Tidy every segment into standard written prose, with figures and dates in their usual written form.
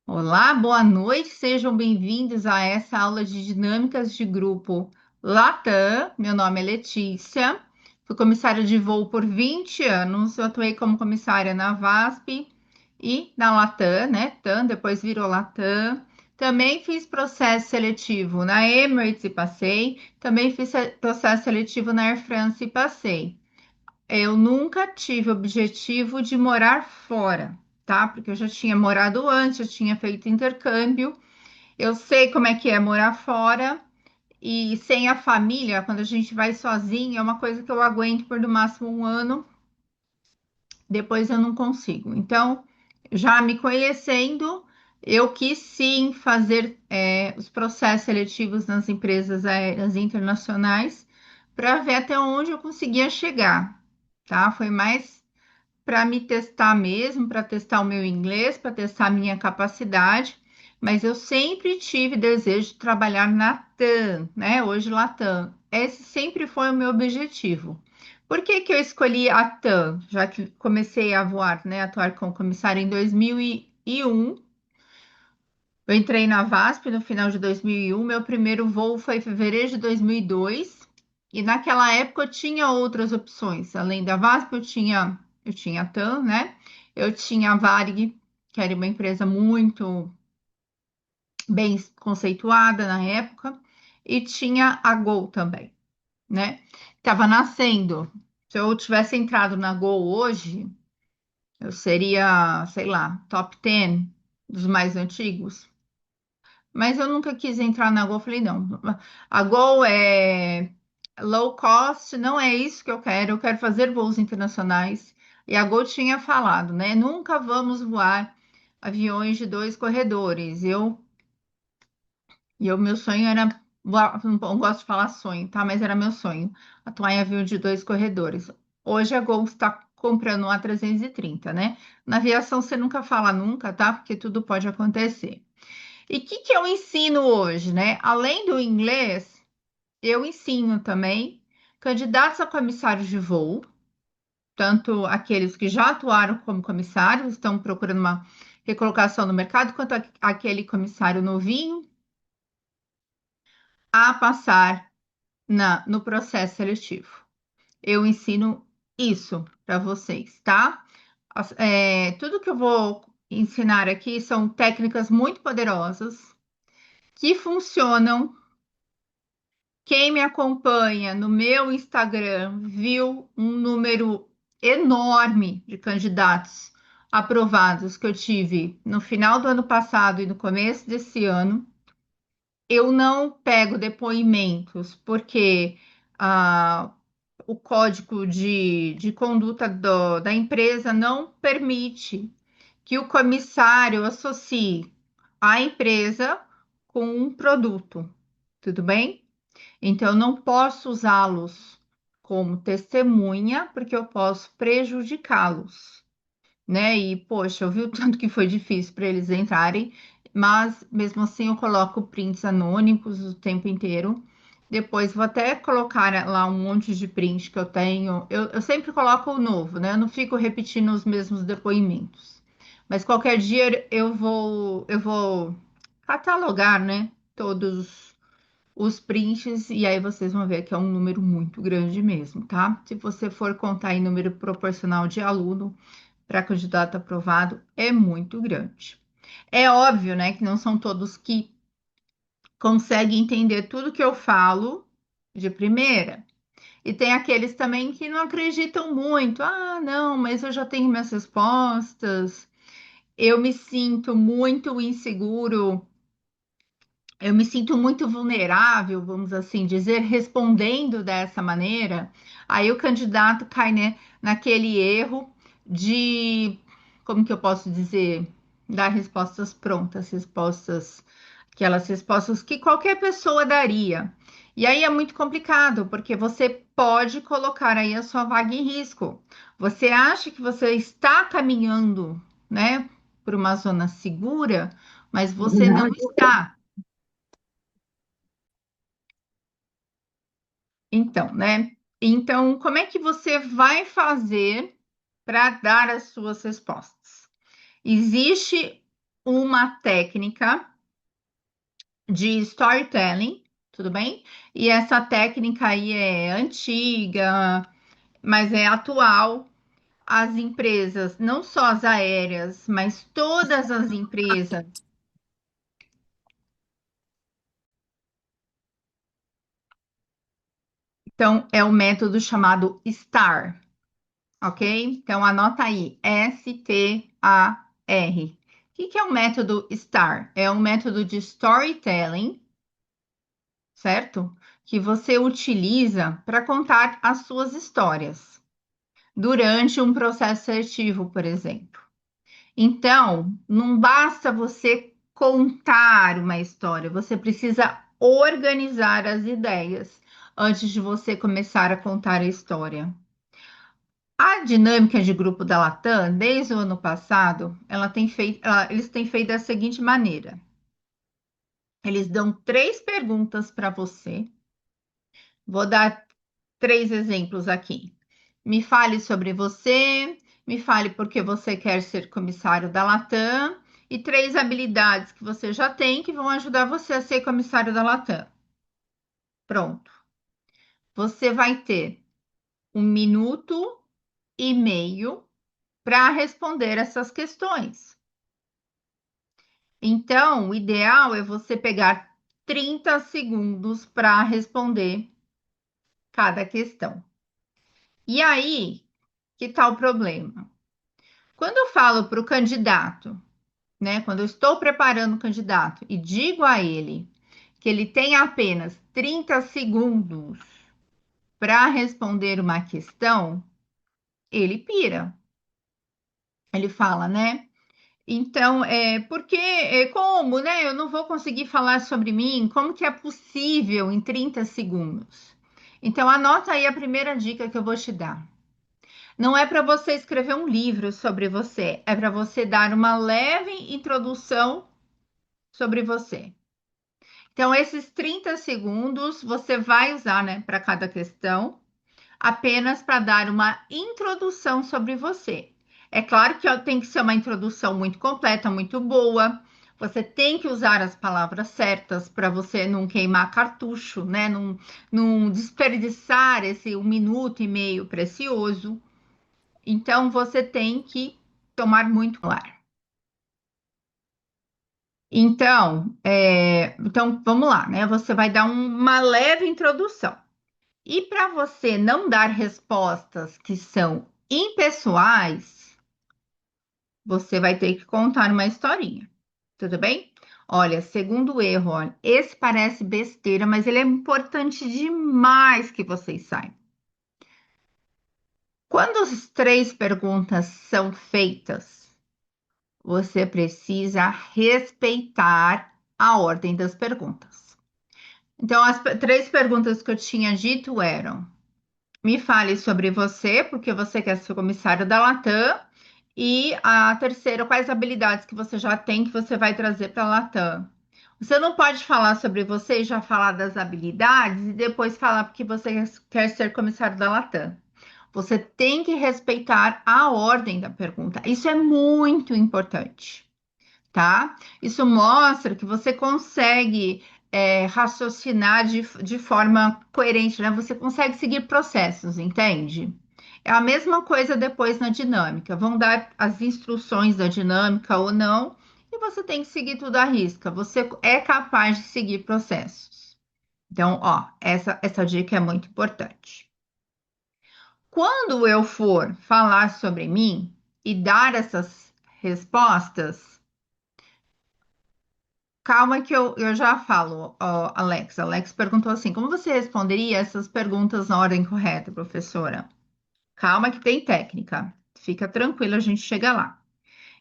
Olá, boa noite, sejam bem-vindos a essa aula de dinâmicas de grupo Latam. Meu nome é Letícia, fui comissária de voo por 20 anos, eu atuei como comissária na VASP e na Latam, né? TAM, depois virou Latam. Também fiz processo seletivo na Emirates e passei, também fiz processo seletivo na Air France e passei. Eu nunca tive objetivo de morar fora, tá? Porque eu já tinha morado antes, eu tinha feito intercâmbio. Eu sei como é que é morar fora e sem a família, quando a gente vai sozinho, é uma coisa que eu aguento por no máximo um ano, depois eu não consigo. Então, já me conhecendo, eu quis sim fazer os processos seletivos nas empresas aéreas internacionais para ver até onde eu conseguia chegar, tá? Foi mais para me testar mesmo, para testar o meu inglês, para testar a minha capacidade, mas eu sempre tive desejo de trabalhar na TAM, né? Hoje Latam. Esse sempre foi o meu objetivo. Por que que eu escolhi a TAM? Já que comecei a voar, né, atuar como comissária em 2001. Eu entrei na VASP no final de 2001. Meu primeiro voo foi em fevereiro de 2002. E naquela época eu tinha outras opções. Além da VASP, eu tinha a TAM, né? Eu tinha a Varig, que era uma empresa muito bem conceituada na época. E tinha a Gol também, né? Tava nascendo. Se eu tivesse entrado na Gol hoje, eu seria, sei lá, top 10 dos mais antigos. Mas eu nunca quis entrar na Gol. Falei, não, a Gol é low cost, não é isso que eu quero fazer voos internacionais. E a Gol tinha falado, né? Nunca vamos voar aviões de dois corredores. Meu sonho era, não gosto de falar sonho, tá? Mas era meu sonho, atuar em avião de dois corredores. Hoje a Gol está comprando um A330, né? Na aviação você nunca fala nunca, tá? Porque tudo pode acontecer. E o que que eu ensino hoje, né? Além do inglês, eu ensino também candidatos a comissários de voo, tanto aqueles que já atuaram como comissários, estão procurando uma recolocação no mercado, quanto aquele comissário novinho a passar no processo seletivo. Eu ensino isso para vocês, tá? Tudo que eu vou ensinar aqui são técnicas muito poderosas que funcionam. Quem me acompanha no meu Instagram viu um número enorme de candidatos aprovados que eu tive no final do ano passado e no começo desse ano. Eu não pego depoimentos porque ah, o código de conduta da empresa não permite que o comissário associe a empresa com um produto, tudo bem? Então, eu não posso usá-los como testemunha, porque eu posso prejudicá-los, né? E, poxa, eu vi o tanto que foi difícil para eles entrarem, mas mesmo assim eu coloco prints anônimos o tempo inteiro. Depois vou até colocar lá um monte de print que eu tenho. Eu sempre coloco o novo, né? Eu não fico repetindo os mesmos depoimentos. Mas qualquer dia eu vou catalogar, né? Todos os prints, e aí vocês vão ver que é um número muito grande mesmo, tá? Se você for contar em número proporcional de aluno para candidato aprovado, é muito grande. É óbvio, né, que não são todos que conseguem entender tudo que eu falo de primeira. E tem aqueles também que não acreditam muito. Ah, não, mas eu já tenho minhas respostas. Eu me sinto muito inseguro, eu me sinto muito vulnerável, vamos assim dizer, respondendo dessa maneira. Aí o candidato cai, né, naquele erro de, como que eu posso dizer, dar respostas prontas, aquelas respostas que qualquer pessoa daria. E aí é muito complicado, porque você pode colocar aí a sua vaga em risco. Você acha que você está caminhando, né, por uma zona segura, mas você não está. Então, né? Então, como é que você vai fazer para dar as suas respostas? Existe uma técnica de storytelling, tudo bem? E essa técnica aí é antiga, mas é atual. As empresas, não só as aéreas, mas todas as empresas. Então, é o método chamado STAR, ok? Então, anota aí, STAR. O que é o método STAR? É um método de storytelling, certo? Que você utiliza para contar as suas histórias durante um processo seletivo, por exemplo. Então, não basta você contar uma história, você precisa organizar as ideias antes de você começar a contar a história. A dinâmica de grupo da Latam, desde o ano passado, eles têm feito da seguinte maneira: eles dão três perguntas para você. Vou dar três exemplos aqui. Me fale sobre você, me fale por que você quer ser comissário da Latam e três habilidades que você já tem que vão ajudar você a ser comissário da Latam. Pronto. Você vai ter 1 minuto e meio para responder essas questões. Então, o ideal é você pegar 30 segundos para responder cada questão. E aí, que tal o problema? Quando eu falo para o candidato, né, quando eu estou preparando o candidato e digo a ele que ele tem apenas 30 segundos para responder uma questão, ele pira. Ele fala, né? Então, porque, como, né? Eu não vou conseguir falar sobre mim, como que é possível em 30 segundos? Então, anota aí a primeira dica que eu vou te dar. Não é para você escrever um livro sobre você, é para você dar uma leve introdução sobre você. Então, esses 30 segundos você vai usar, né, para cada questão, apenas para dar uma introdução sobre você. É claro que tem que ser uma introdução muito completa, muito boa. Você tem que usar as palavras certas para você não queimar cartucho, né? Não desperdiçar esse 1 minuto e meio precioso. Então, você tem que tomar muito ar. Então, vamos lá, né? Você vai dar uma leve introdução. E para você não dar respostas que são impessoais, você vai ter que contar uma historinha. Tudo bem? Olha, segundo erro, olha, esse parece besteira, mas ele é importante demais que vocês saibam. Quando as três perguntas são feitas, você precisa respeitar a ordem das perguntas. Então, as três perguntas que eu tinha dito eram: me fale sobre você, porque você quer ser comissário da Latam. E a terceira, quais habilidades que você já tem que você vai trazer para a Latam? Você não pode falar sobre você e já falar das habilidades e depois falar porque você quer ser comissário da Latam. Você tem que respeitar a ordem da pergunta. Isso é muito importante, tá? Isso mostra que você consegue raciocinar de forma coerente, né? Você consegue seguir processos, entende? É a mesma coisa depois na dinâmica. Vão dar as instruções da dinâmica ou não, e você tem que seguir tudo à risca. Você é capaz de seguir processos. Então, ó, essa dica é muito importante. Quando eu for falar sobre mim e dar essas respostas, calma que eu já falo, ó, Alex. Alex perguntou assim: como você responderia essas perguntas na ordem correta, professora? Calma que tem técnica. Fica tranquilo, a gente chega lá.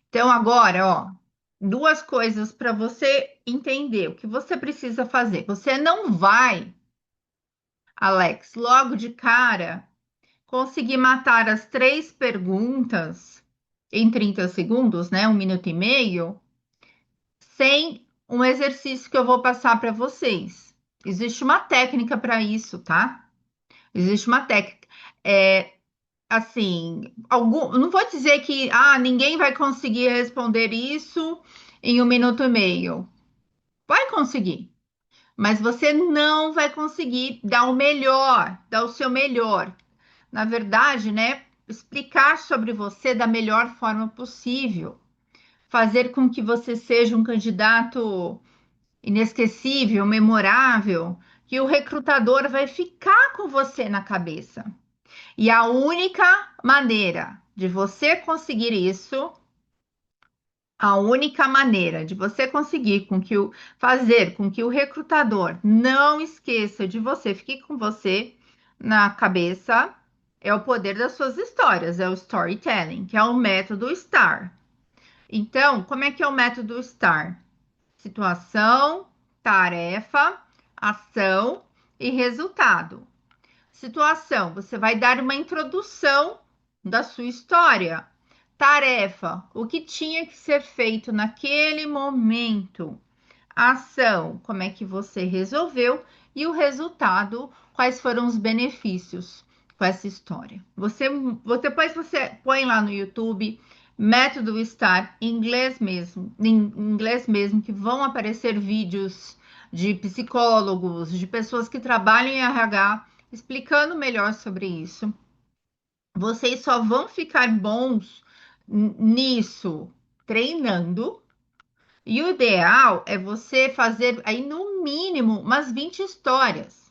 Então, agora, ó, duas coisas para você entender o que você precisa fazer. Você não vai, Alex, logo de cara, conseguir matar as três perguntas em 30 segundos, né? 1 minuto e meio, sem um exercício que eu vou passar para vocês. Existe uma técnica para isso, tá? Existe uma técnica. Assim, não vou dizer que ninguém vai conseguir responder isso em 1 minuto e meio. Vai conseguir, mas você não vai conseguir dar o melhor, dar o seu melhor. Na verdade, né? Explicar sobre você da melhor forma possível, fazer com que você seja um candidato inesquecível, memorável, que o recrutador vai ficar com você na cabeça. E a única maneira de você conseguir isso, a única maneira de você conseguir fazer com que o recrutador não esqueça de você, fique com você na cabeça, é o poder das suas histórias, é o storytelling, que é o método STAR. Então, como é que é o método STAR? Situação, tarefa, ação e resultado. Situação, você vai dar uma introdução da sua história. Tarefa, o que tinha que ser feito naquele momento. Ação, como é que você resolveu e o resultado, quais foram os benefícios com essa história. Depois você põe lá no YouTube método STAR em inglês mesmo, que vão aparecer vídeos de psicólogos, de pessoas que trabalham em RH, explicando melhor sobre isso. Vocês só vão ficar bons nisso treinando. E o ideal é você fazer aí no mínimo umas 20 histórias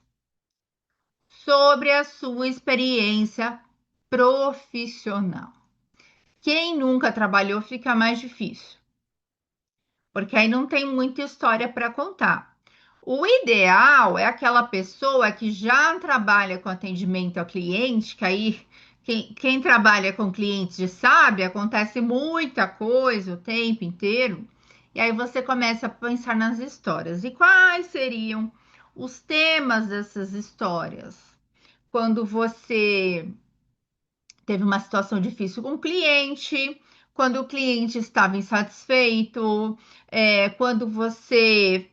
sobre a sua experiência profissional. Quem nunca trabalhou fica mais difícil, porque aí não tem muita história para contar. O ideal é aquela pessoa que já trabalha com atendimento ao cliente, que aí quem trabalha com clientes já sabe, acontece muita coisa o tempo inteiro, e aí você começa a pensar nas histórias. E quais seriam os temas dessas histórias? Quando você teve uma situação difícil com o cliente, quando o cliente estava insatisfeito, quando você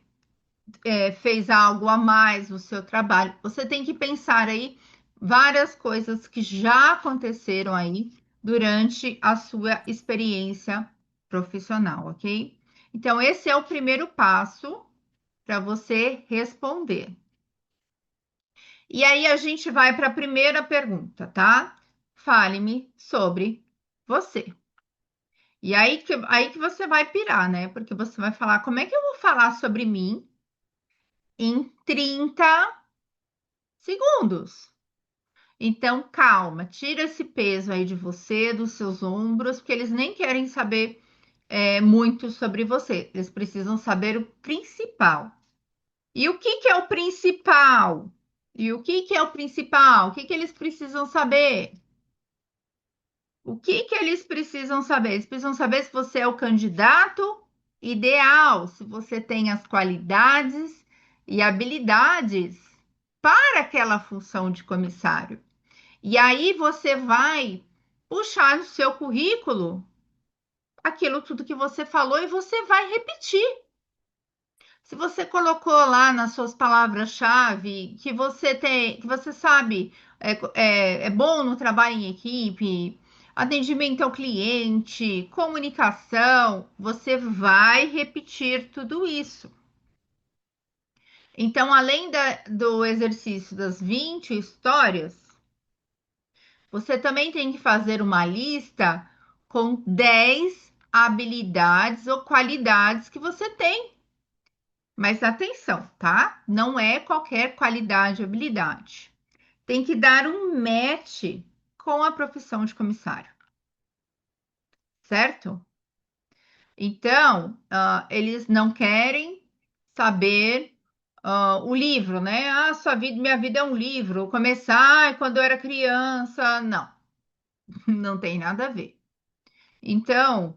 fez algo a mais no seu trabalho. Você tem que pensar aí várias coisas que já aconteceram aí durante a sua experiência profissional, ok? Então, esse é o primeiro passo para você responder. E aí a gente vai para a primeira pergunta, tá? Fale-me sobre você. E aí que você vai pirar, né? Porque você vai falar, como é que eu vou falar sobre mim em 30 segundos? Então, calma, tira esse peso aí de você, dos seus ombros, porque eles nem querem saber muito sobre você. Eles precisam saber o principal. E o que que é o principal? E o que que é o principal? O que que eles precisam saber? O que que eles precisam saber? Eles precisam saber se você é o candidato ideal, se você tem as qualidades e habilidades para aquela função de comissário. E aí você vai puxar no seu currículo aquilo tudo que você falou e você vai repetir. Se você colocou lá nas suas palavras-chave que você tem, que você sabe, é bom no trabalho em equipe, atendimento ao cliente, comunicação, você vai repetir tudo isso. Então, além do exercício das 20 histórias, você também tem que fazer uma lista com 10 habilidades ou qualidades que você tem. Mas atenção, tá? Não é qualquer qualidade ou habilidade. Tem que dar um match com a profissão de comissário, certo? Então, eles não querem saber o livro, né? Ah, minha vida é um livro. Começar quando eu era criança. Não, não tem nada a ver. Então,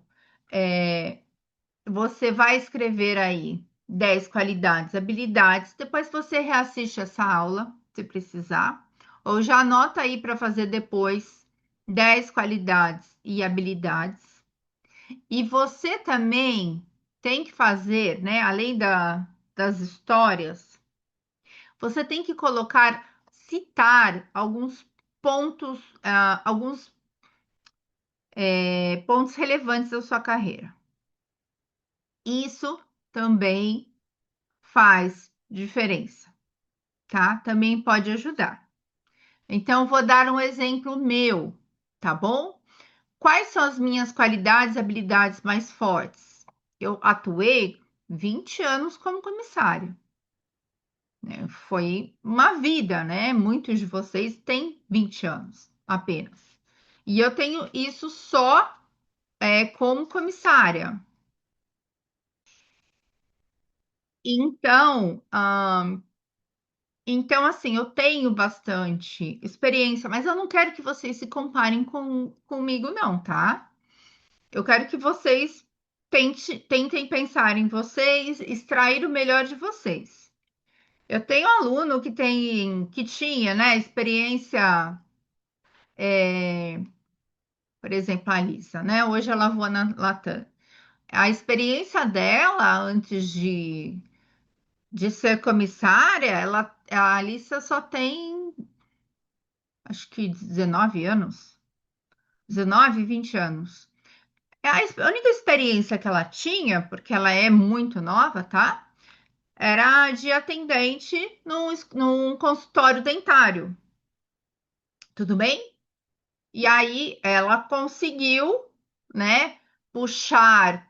é, você vai escrever aí 10 qualidades, habilidades. Depois você reassiste essa aula, se precisar, ou já anota aí para fazer depois 10 qualidades e habilidades. E você também tem que fazer, né, além das histórias, você tem que citar alguns pontos, pontos relevantes da sua carreira. Isso também faz diferença, tá? Também pode ajudar. Então, vou dar um exemplo meu, tá bom? Quais são as minhas qualidades e habilidades mais fortes? Eu atuei 20 anos como comissário, né? Foi uma vida, né? Muitos de vocês têm 20 anos apenas. E eu tenho isso só como comissária. Então, assim, eu tenho bastante experiência, mas eu não quero que vocês se comparem comigo, não, tá? Eu quero que vocês tentem pensar em vocês, extrair o melhor de vocês. Eu tenho aluno que tinha, né, experiência, por exemplo, a Alissa, né? Hoje ela voa na Latam. A experiência dela antes de ser comissária, a Alissa só tem, acho que 19 anos, 19, 20 anos. A única experiência que ela tinha, porque ela é muito nova, tá? Era de atendente num consultório dentário, tudo bem? E aí ela conseguiu, né, puxar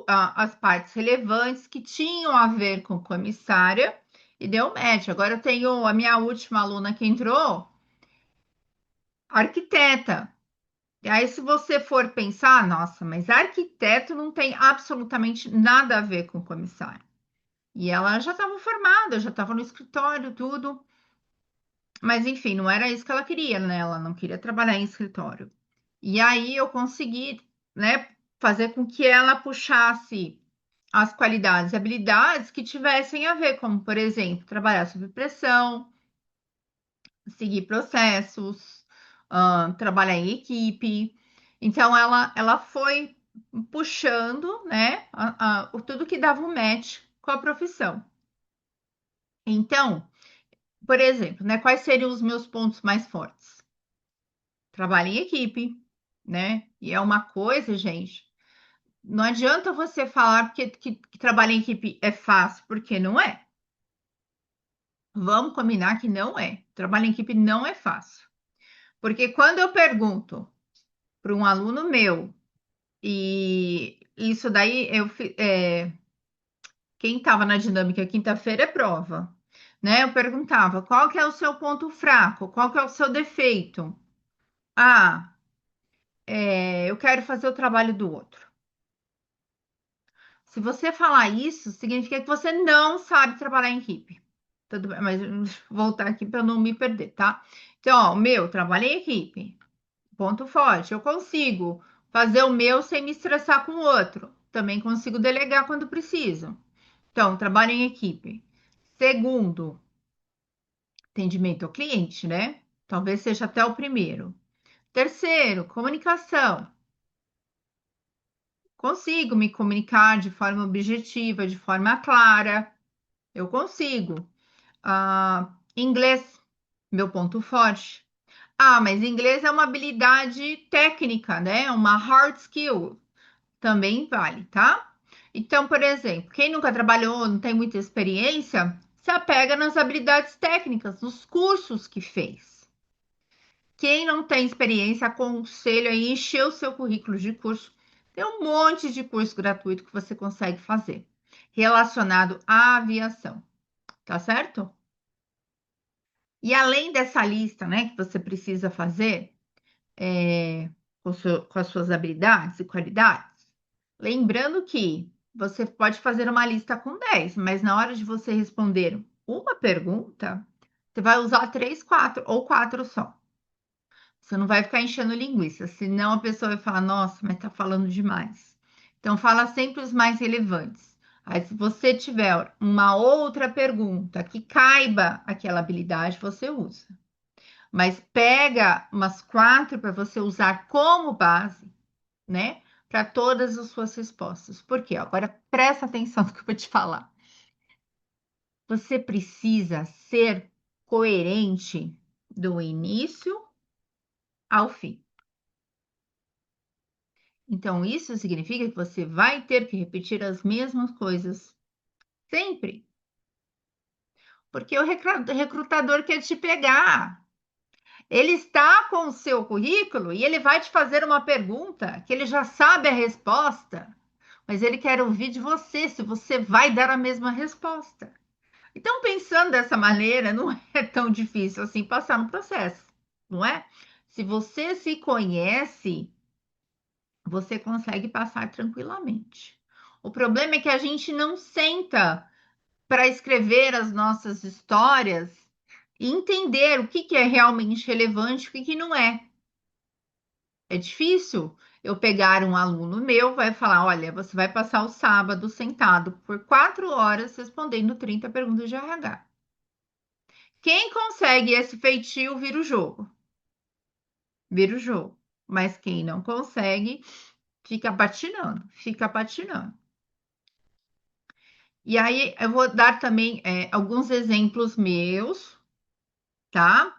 as partes relevantes que tinham a ver com comissária e deu match. Agora eu tenho a minha última aluna que entrou, arquiteta. E aí, se você for pensar, nossa, mas arquiteto não tem absolutamente nada a ver com comissário. E ela já estava formada, já estava no escritório, tudo. Mas enfim, não era isso que ela queria, né? Ela não queria trabalhar em escritório. E aí eu consegui, né, fazer com que ela puxasse as qualidades e habilidades que tivessem a ver, como, por exemplo, trabalhar sob pressão, seguir processos, trabalhar em equipe. Então, ela foi puxando, né, tudo que dava um match com a profissão. Então, por exemplo, né, quais seriam os meus pontos mais fortes? Trabalho em equipe, né? E é uma coisa, gente, não adianta você falar que trabalhar em equipe é fácil, porque não é. Vamos combinar que não é. Trabalho em equipe não é fácil. Porque quando eu pergunto para um aluno meu, e isso daí quem estava na dinâmica quinta-feira é prova, né? Eu perguntava qual que é o seu ponto fraco, qual que é o seu defeito. Ah, eu quero fazer o trabalho do outro. Se você falar isso, significa que você não sabe trabalhar em equipe. Tudo bem, mas vou voltar aqui para não me perder, tá? Então, ó, o meu, trabalho em equipe. Ponto forte. Eu consigo fazer o meu sem me estressar com o outro. Também consigo delegar quando preciso. Então, trabalho em equipe. Segundo, atendimento ao cliente, né? Talvez seja até o primeiro. Terceiro, comunicação. Consigo me comunicar de forma objetiva, de forma clara. Eu consigo. Inglês, meu ponto forte. Ah, mas inglês é uma habilidade técnica, né? Uma hard skill. Também vale, tá? Então, por exemplo, quem nunca trabalhou, não tem muita experiência, se apega nas habilidades técnicas, nos cursos que fez. Quem não tem experiência, aconselho a encher o seu currículo de curso. Tem um monte de curso gratuito que você consegue fazer relacionado à aviação, tá certo? E além dessa lista, né, que você precisa fazer com as suas habilidades e qualidades, lembrando que você pode fazer uma lista com 10, mas na hora de você responder uma pergunta, você vai usar 3, 4 ou 4 só. Você não vai ficar enchendo linguiça, senão a pessoa vai falar, nossa, mas tá falando demais. Então, fala sempre os mais relevantes. Aí, se você tiver uma outra pergunta que caiba aquela habilidade, você usa. Mas pega umas 4 para você usar como base, né? Para todas as suas respostas. Por quê? Agora presta atenção no que eu vou te falar. Você precisa ser coerente do início ao fim. Então, isso significa que você vai ter que repetir as mesmas coisas sempre, porque o recrutador quer te pegar. Ele está com o seu currículo e ele vai te fazer uma pergunta que ele já sabe a resposta, mas ele quer ouvir de você se você vai dar a mesma resposta. Então, pensando dessa maneira, não é tão difícil assim passar no processo, não é? Se você se conhece, você consegue passar tranquilamente. O problema é que a gente não senta para escrever as nossas histórias e entender o que que é realmente relevante e o que que não é. É difícil eu pegar um aluno meu, vai falar: olha, você vai passar o sábado sentado por 4 horas respondendo 30 perguntas de RH. Quem consegue esse feitio vira o jogo. Vira o jogo. Mas quem não consegue, fica patinando, fica patinando. E aí eu vou dar também alguns exemplos meus, tá?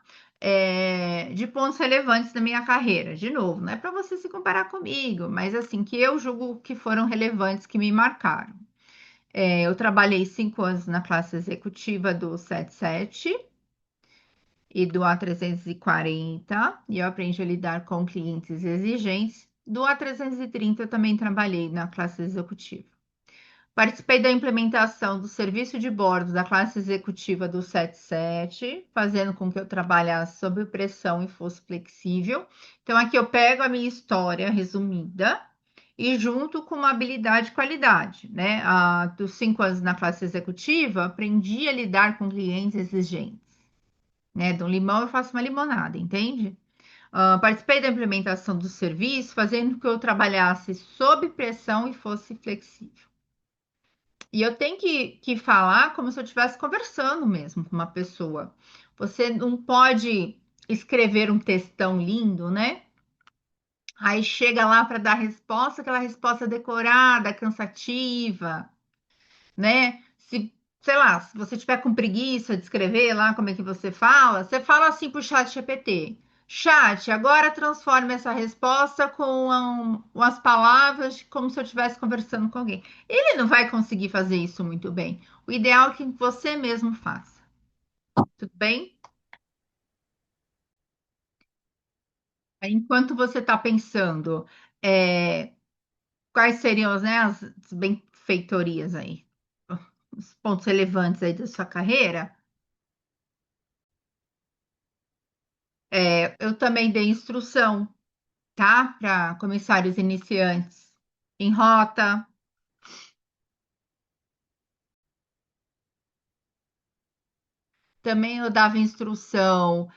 De pontos relevantes da minha carreira. De novo, não é para você se comparar comigo, mas assim, que eu julgo que foram relevantes, que me marcaram. Eu trabalhei 5 anos na classe executiva do 77 e do A340, e eu aprendi a lidar com clientes exigentes. Do A330 eu também trabalhei na classe executiva. Participei da implementação do serviço de bordo da classe executiva do 77, fazendo com que eu trabalhasse sob pressão e fosse flexível. Então, aqui eu pego a minha história resumida e junto com uma habilidade e qualidade, né? Dos 5 anos na classe executiva, aprendi a lidar com clientes exigentes, né? De um limão eu faço uma limonada, entende? Participei da implementação do serviço, fazendo com que eu trabalhasse sob pressão e fosse flexível. E eu tenho que falar como se eu estivesse conversando mesmo com uma pessoa. Você não pode escrever um textão lindo, né? Aí chega lá para dar resposta, aquela resposta decorada, cansativa, né? Se, sei lá, se você tiver com preguiça de escrever lá como é que você fala assim para o chat GPT. Chat, agora transforme essa resposta com umas palavras como se eu estivesse conversando com alguém. Ele não vai conseguir fazer isso muito bem. O ideal é que você mesmo faça. Tudo bem? Enquanto você está pensando, é, quais seriam, né, as benfeitorias aí? Os pontos relevantes aí da sua carreira? Eu também dei instrução, tá? Para comissários iniciantes em rota. Também eu dava instrução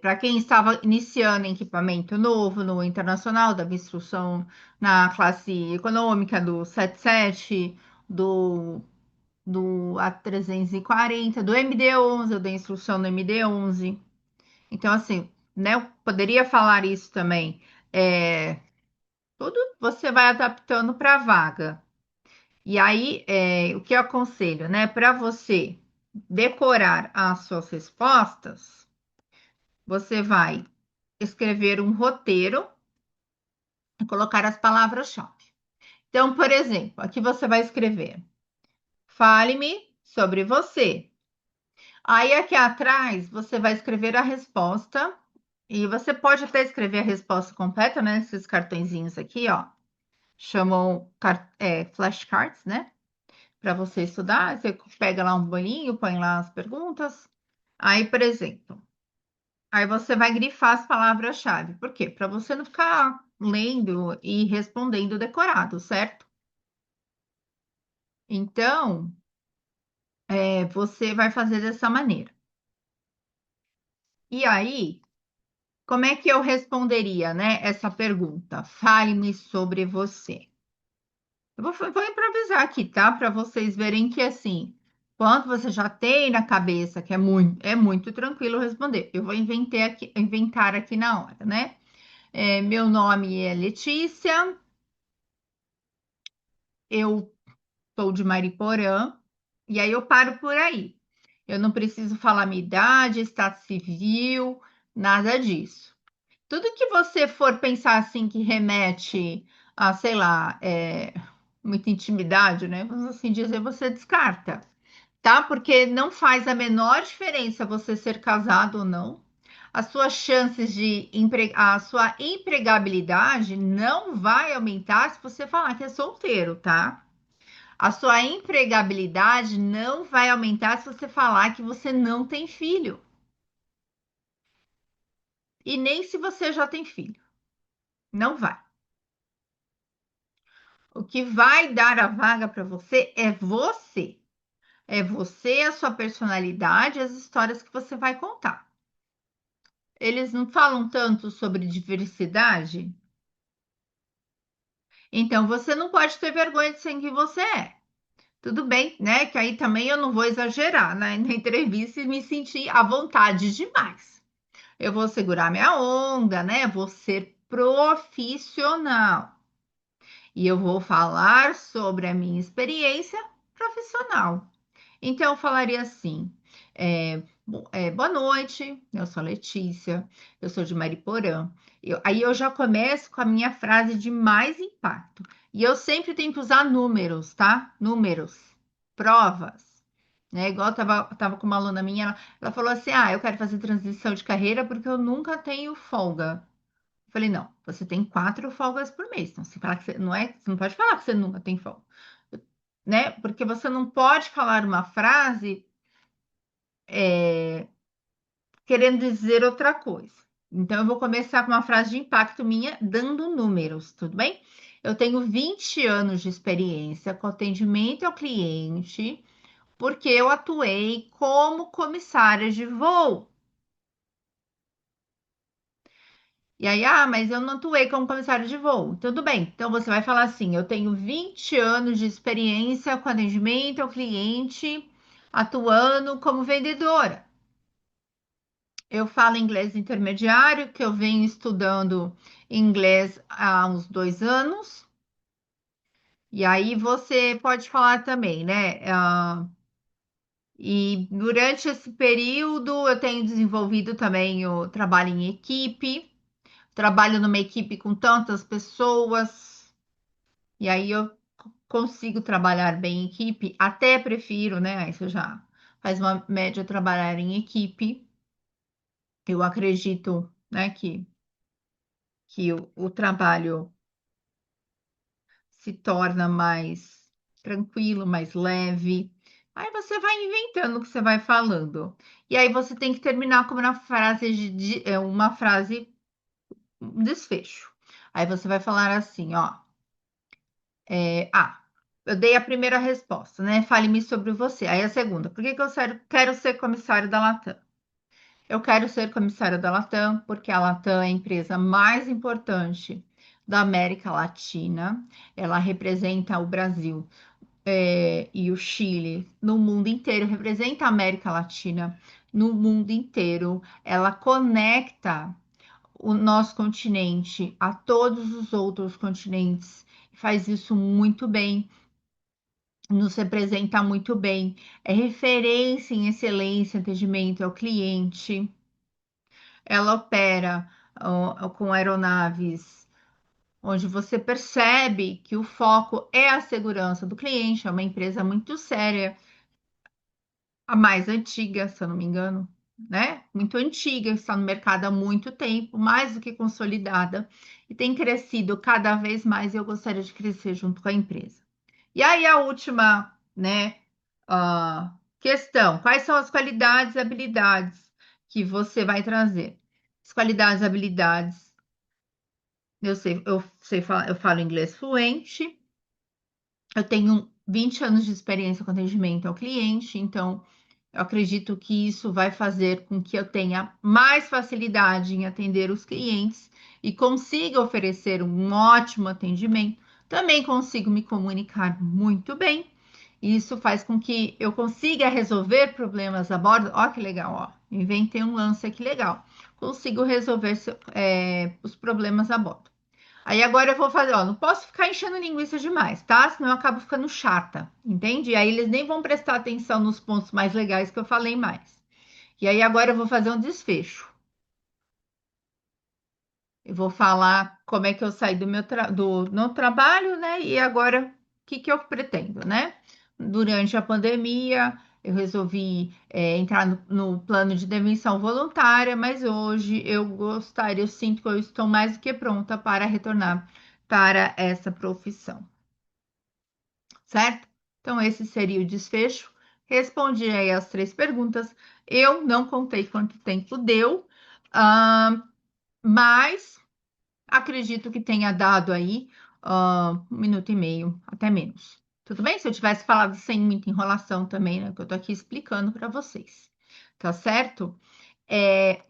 para quem estava iniciando em equipamento novo no internacional, dava instrução na classe econômica do 77, do, do A340, do MD-11, eu dei instrução no MD-11. Então, assim, né, eu poderia falar isso também. Tudo você vai adaptando para a vaga. E aí, o que eu aconselho, né? Para você decorar as suas respostas, você vai escrever um roteiro e colocar as palavras-chave. Então, por exemplo, aqui você vai escrever: fale-me sobre você. Aí, aqui atrás, você vai escrever a resposta. E você pode até escrever a resposta completa, né? Esses cartõezinhos aqui, ó, chamam flashcards, né? Para você estudar. Você pega lá um bolinho, põe lá as perguntas. Aí, por exemplo, aí você vai grifar as palavras-chave. Por quê? Para você não ficar lendo e respondendo decorado, certo? Então, você vai fazer dessa maneira. E aí, como é que eu responderia, né, essa pergunta? Fale-me sobre você. Vou improvisar aqui, tá? Para vocês verem que assim, quando você já tem na cabeça que é muito tranquilo responder. Eu vou inventar aqui na hora, né? Meu nome é Letícia, eu sou de Mariporã, e aí eu paro por aí. Eu não preciso falar minha idade, estado civil, nada disso. Tudo que você for pensar assim que remete sei lá, muita intimidade, né? Vamos assim dizer, você descarta, tá? Porque não faz a menor diferença você ser casado ou não. As suas chances a sua empregabilidade não vai aumentar se você falar que é solteiro, tá? A sua empregabilidade não vai aumentar se você falar que você não tem filho. E nem se você já tem filho. Não vai. O que vai dar a vaga para você é você. É você, a sua personalidade, as histórias que você vai contar. Eles não falam tanto sobre diversidade? Então você não pode ter vergonha de ser quem você é. Tudo bem, né? Que aí também eu não vou exagerar, né? Na entrevista e me sentir à vontade demais. Eu vou segurar minha onda, né? Vou ser profissional. E eu vou falar sobre a minha experiência profissional. Então, eu falaria assim: boa noite, eu sou a Letícia, eu sou de Mariporã. Aí eu já começo com a minha frase de mais impacto. E eu sempre tenho que usar números, tá? Números, provas. Né? Igual tava com uma aluna minha, ela falou assim: eu quero fazer transição de carreira porque eu nunca tenho folga. Eu falei, não, você tem 4 folgas por mês. Então, você fala que você não é, você não pode falar que você nunca tem folga, né? Porque você não pode falar uma frase querendo dizer outra coisa. Então, eu vou começar com uma frase de impacto minha, dando números, tudo bem? Eu tenho 20 anos de experiência com atendimento ao cliente, porque eu atuei como comissária de voo. E aí, mas eu não atuei como comissário de voo. Tudo bem. Então você vai falar assim: eu tenho 20 anos de experiência com atendimento ao cliente, atuando como vendedora. Eu falo inglês intermediário, que eu venho estudando inglês há uns 2 anos. E aí você pode falar também, né? E durante esse período eu tenho desenvolvido também o trabalho em equipe. Trabalho numa equipe com tantas pessoas. E aí eu consigo trabalhar bem em equipe, até prefiro, né? Aí você já faz uma média trabalhar em equipe. Eu acredito, né, que o trabalho se torna mais tranquilo, mais leve. Aí você vai inventando o que você vai falando. E aí você tem que terminar com uma frase uma frase, um desfecho. Aí você vai falar assim, ó. Eu dei a primeira resposta, né? Fale-me sobre você. Aí a segunda, por que que eu quero ser comissário da Latam? Eu quero ser comissário da Latam porque a Latam é a empresa mais importante da América Latina. Ela representa o Brasil, e o Chile no mundo inteiro, representa a América Latina no mundo inteiro. Ela conecta o nosso continente a todos os outros continentes. Faz isso muito bem, nos representa muito bem, é referência em excelência, atendimento ao cliente. Ela opera com aeronaves onde você percebe que o foco é a segurança do cliente, é uma empresa muito séria, a mais antiga, se eu não me engano, né? Muito antiga, está no mercado há muito tempo, mais do que consolidada, e tem crescido cada vez mais, e eu gostaria de crescer junto com a empresa. E aí a última, né, questão: quais são as qualidades e habilidades que você vai trazer? As qualidades e habilidades, eu sei falar, eu falo inglês fluente, eu tenho 20 anos de experiência com atendimento ao cliente, então eu acredito que isso vai fazer com que eu tenha mais facilidade em atender os clientes e consiga oferecer um ótimo atendimento. Também consigo me comunicar muito bem. Isso faz com que eu consiga resolver problemas a bordo. Ó, que legal, ó. Inventei um lance aqui legal. Consigo resolver os problemas a bordo. Aí agora eu vou fazer, ó, não posso ficar enchendo linguiça demais, tá? Senão eu acabo ficando chata, entende? Aí eles nem vão prestar atenção nos pontos mais legais que eu falei mais. E aí agora eu vou fazer um desfecho. Eu vou falar como é que eu saí do do no trabalho, né? E agora o que que eu pretendo, né? Durante a pandemia, eu resolvi entrar no plano de demissão voluntária, mas hoje eu gostaria, eu sinto que eu estou mais do que pronta para retornar para essa profissão, certo? Então, esse seria o desfecho. Respondi aí as três perguntas. Eu não contei quanto tempo deu, ah, mas acredito que tenha dado aí 1 minuto e meio, até menos. Tudo bem? Se eu tivesse falado sem muita enrolação também, né? Que eu tô aqui explicando para vocês. Tá certo? É,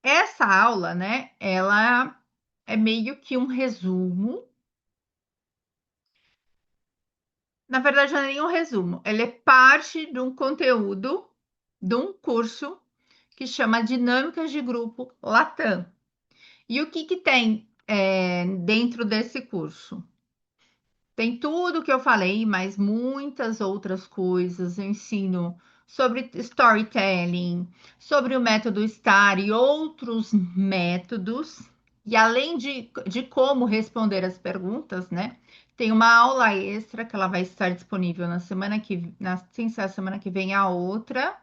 essa aula, né? Ela é meio que um resumo. Na verdade, não é nem um resumo. Ela é parte de um conteúdo, de um curso que chama Dinâmicas de Grupo Latam. E o que que tem dentro desse curso? Tem tudo que eu falei, mas muitas outras coisas. Eu ensino sobre storytelling, sobre o método STAR e outros métodos. E além de como responder as perguntas, né? Tem uma aula extra que ela vai estar disponível na semana sem ser a semana que vem, a outra,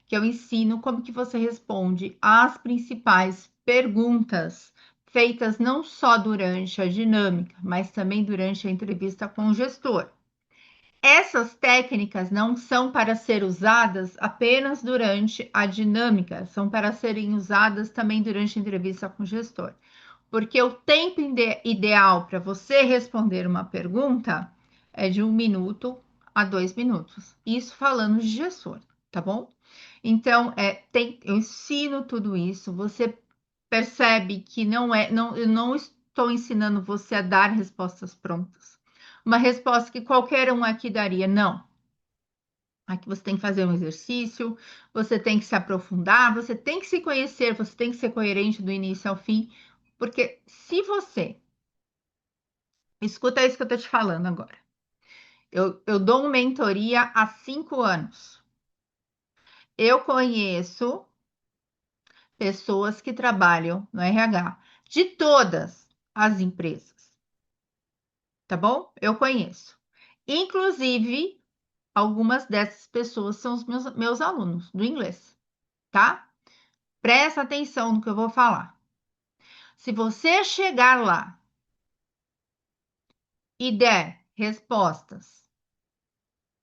que eu ensino como que você responde as principais perguntas feitas não só durante a dinâmica, mas também durante a entrevista com o gestor. Essas técnicas não são para ser usadas apenas durante a dinâmica, são para serem usadas também durante a entrevista com o gestor. Porque o tempo ideal para você responder uma pergunta é de 1 minuto a 2 minutos. Isso falando de gestor, tá bom? Então, eu ensino tudo isso. Você percebe que eu não estou ensinando você a dar respostas prontas. Uma resposta que qualquer um aqui daria, não. Aqui você tem que fazer um exercício, você tem que se aprofundar, você tem que se conhecer, você tem que ser coerente do início ao fim, porque se você escuta isso que eu tô te falando agora, eu dou uma mentoria há 5 anos. Eu conheço pessoas que trabalham no RH de todas as empresas, tá bom? Eu conheço. Inclusive, algumas dessas pessoas são os meus alunos do inglês, tá? Presta atenção no que eu vou falar. Se você chegar lá e der respostas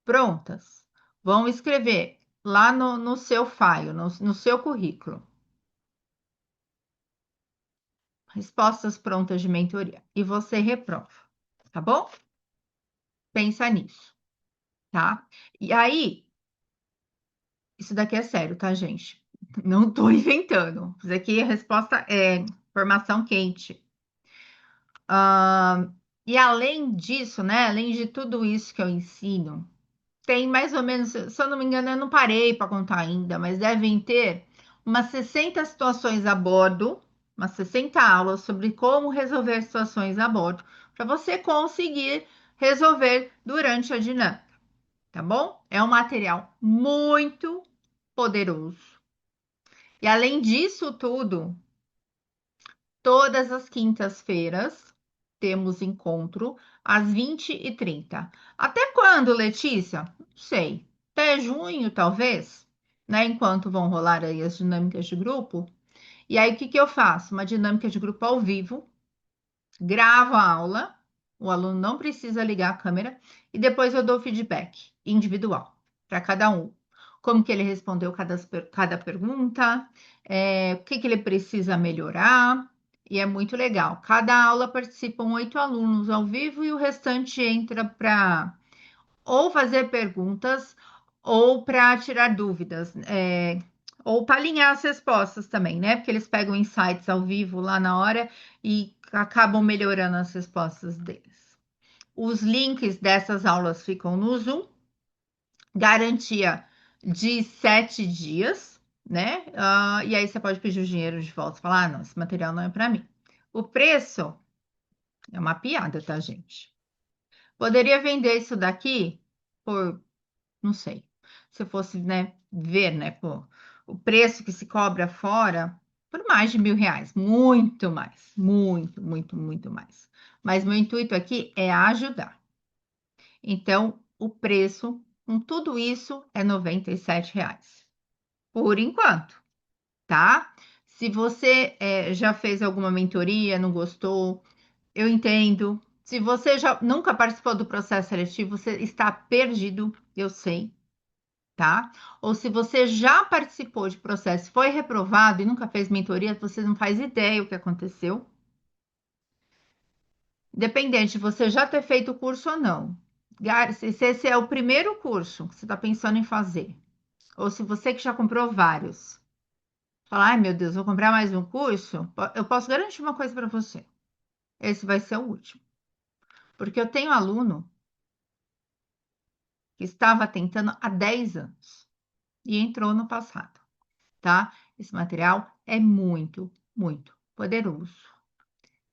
prontas, vão escrever lá no seu file, no seu currículo, respostas prontas de mentoria, e você reprova, tá bom? Pensa nisso, tá? E aí, isso daqui é sério, tá, gente? Não tô inventando. Isso aqui é resposta, informação quente. E além disso, né? Além de tudo isso que eu ensino, tem mais ou menos, se eu não me engano, eu não parei para contar ainda, mas devem ter umas 60 situações a bordo, umas 60 aulas sobre como resolver situações a bordo, para você conseguir resolver durante a dinâmica, tá bom? É um material muito poderoso. E além disso tudo, todas as quintas-feiras temos encontro às 20h30. Até quando, Letícia? Não sei. Até junho, talvez, né? Enquanto vão rolar aí as dinâmicas de grupo. E aí, o que que eu faço? Uma dinâmica de grupo ao vivo, gravo a aula, o aluno não precisa ligar a câmera, e depois eu dou feedback individual para cada um. Como que ele respondeu cada pergunta, o que que ele precisa melhorar, e é muito legal. Cada aula participam 8 alunos ao vivo e o restante entra para ou fazer perguntas ou para tirar dúvidas, ou para alinhar as respostas também, né? Porque eles pegam insights ao vivo lá na hora e acabam melhorando as respostas deles. Os links dessas aulas ficam no Zoom, garantia de 7 dias, né? E aí você pode pedir o dinheiro de volta, falar, não, esse material não é para mim. O preço é uma piada, tá, gente? Poderia vender isso daqui por, não sei, se eu fosse, né, ver, né, pô, o preço que se cobra fora, por mais de R$ 1.000, muito mais, muito, muito, muito mais. Mas meu intuito aqui é ajudar. Então, o preço com tudo isso é R$ 97, por enquanto, tá? Se você já fez alguma mentoria, não gostou, eu entendo. Se você já nunca participou do processo seletivo, você está perdido, eu sei, tá? Ou se você já participou de processo, foi reprovado e nunca fez mentoria, você não faz ideia o que aconteceu. Independente de você já ter feito o curso ou não. Se esse é o primeiro curso que você está pensando em fazer, ou se você que já comprou vários, falar, ai meu Deus, vou comprar mais um curso, eu posso garantir uma coisa para você. Esse vai ser o último. Porque eu tenho aluno que estava tentando há 10 anos e entrou no passado, tá? Esse material é muito, muito poderoso.